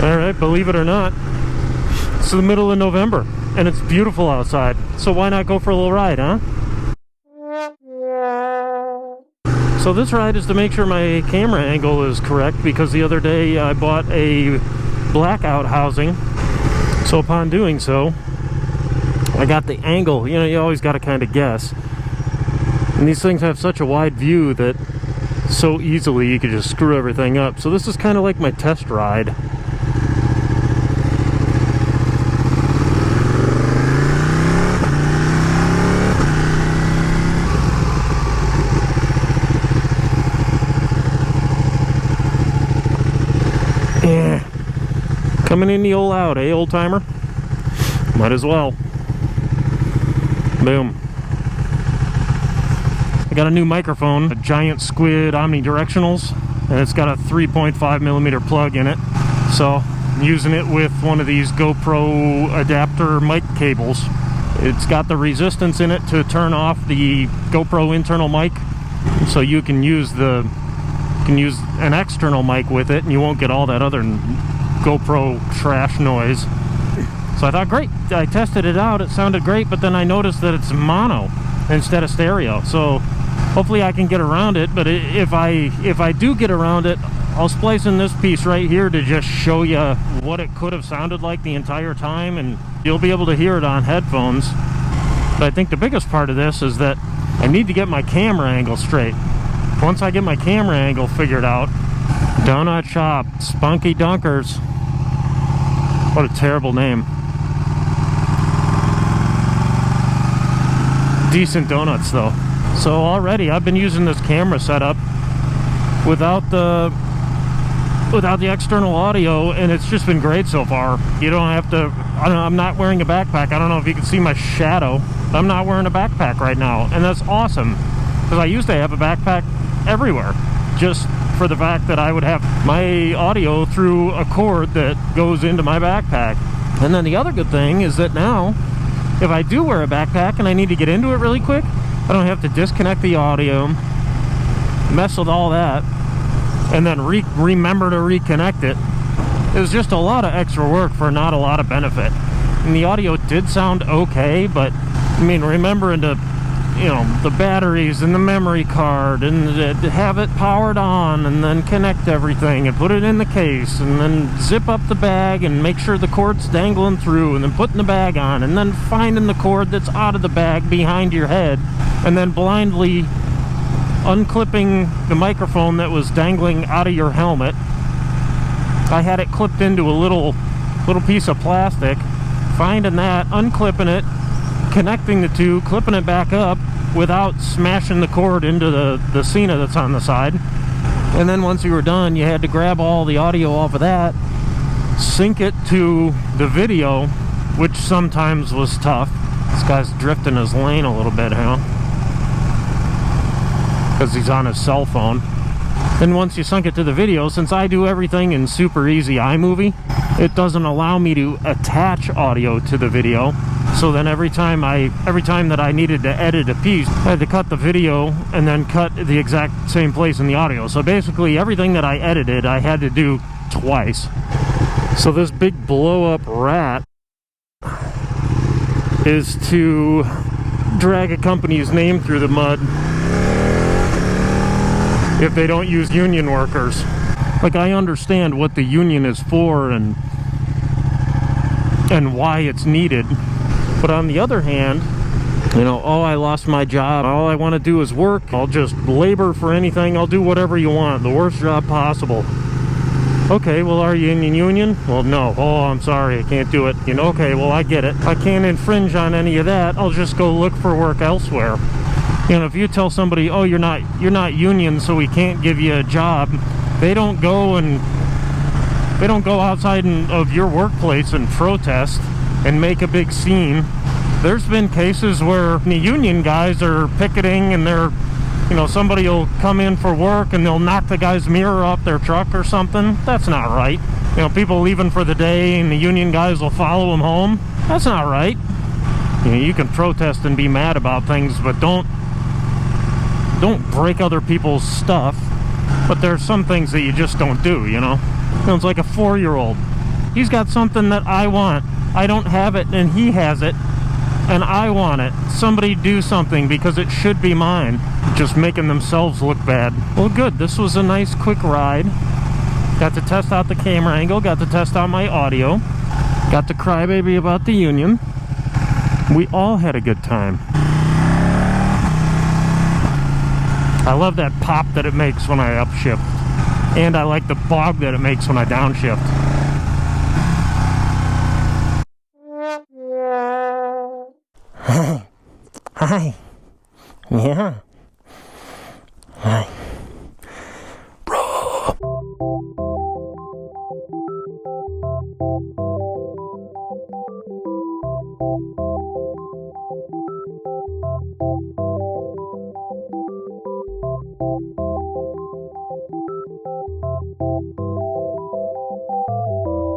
Alright, believe it or not, it's the middle of November and it's beautiful outside, so why not go for a little ride, huh? So this ride is to make sure my camera angle is correct, because the other day I bought a blackout housing, so upon doing so I got the angle. You know, you always got to kind of guess, and these things have such a wide view that so easily you could just screw everything up. So this is kind of like my test ride. Yeah, coming in the old out, eh, old timer? Might as well. Boom. I got a new microphone, a giant squid omnidirectionals, and it's got a 3.5mm plug in it. So I'm using it with one of these GoPro adapter mic cables. It's got the resistance in it to turn off the GoPro internal mic, so you can use an external mic with it and you won't get all that other GoPro trash noise. So I thought, great. I tested it out, it sounded great, but then I noticed that it's mono instead of stereo. So hopefully I can get around it, but if I do get around it, I'll splice in this piece right here to just show you what it could have sounded like the entire time, and you'll be able to hear it on headphones. But I think the biggest part of this is that I need to get my camera angle straight. Once I get my camera angle figured out, Donut Shop, Spunky Dunkers. What a terrible name. Decent donuts though. So already I've been using this camera setup without the external audio, and it's just been great so far. You don't have to, I'm not wearing a backpack. I don't know if you can see my shadow, but I'm not wearing a backpack right now, and that's awesome, because I used to have a backpack everywhere, just for the fact that I would have my audio through a cord that goes into my backpack. And then the other good thing is that now, if I do wear a backpack and I need to get into it really quick, I don't have to disconnect the audio, mess with all that, and then remember to reconnect it. It was just a lot of extra work for not a lot of benefit. And the audio did sound okay, but I mean, remembering to, you know, the batteries and the memory card, and to have it powered on, and then connect everything and put it in the case, and then zip up the bag and make sure the cord's dangling through, and then putting the bag on, and then finding the cord that's out of the bag behind your head, and then blindly unclipping the microphone that was dangling out of your helmet. I had it clipped into a little piece of plastic, finding that, unclipping it, connecting the two, clipping it back up without smashing the cord into the Cena that's on the side. And then once you were done, you had to grab all the audio off of that, sync it to the video, which sometimes was tough. This guy's drifting his lane a little bit, huh? Because he's on his cell phone. Then once you sunk it to the video, since I do everything in super easy iMovie, it doesn't allow me to attach audio to the video. So then every time that I needed to edit a piece, I had to cut the video and then cut the exact same place in the audio. So basically everything that I edited, I had to do twice. So this big blow up rat is to drag a company's name through the mud if they don't use union workers. Like, I understand what the union is for and why it's needed, but on the other hand, you know, oh, I lost my job, all I want to do is work, I'll just labor for anything, I'll do whatever you want, the worst job possible. Okay, well, are you in the union? Well, no. Oh, I'm sorry, I can't do it. You know, okay, well, I get it. I can't infringe on any of that. I'll just go look for work elsewhere. You know, if you tell somebody, oh, you're not union, so we can't give you a job, they don't go outside of your workplace and protest and make a big scene. There's been cases where the union guys are picketing, and they're, you know, somebody will come in for work and they'll knock the guy's mirror off their truck or something. That's not right. You know, people leaving for the day and the union guys will follow them home. That's not right. You know, you can protest and be mad about things, but don't break other people's stuff. But there's some things that you just don't do, you know. It's like a 4-year-old. He's got something that I want. I don't have it and he has it, and I want it. Somebody do something because it should be mine. Just making themselves look bad. Well, good. This was a nice quick ride. Got to test out the camera angle. Got to test out my audio. Got to cry baby about the Union. We all had a good time. I love that pop that it makes when I upshift. And I like the bog that it makes when I downshift. Hi. Hi. Yeah. Hi. Bro.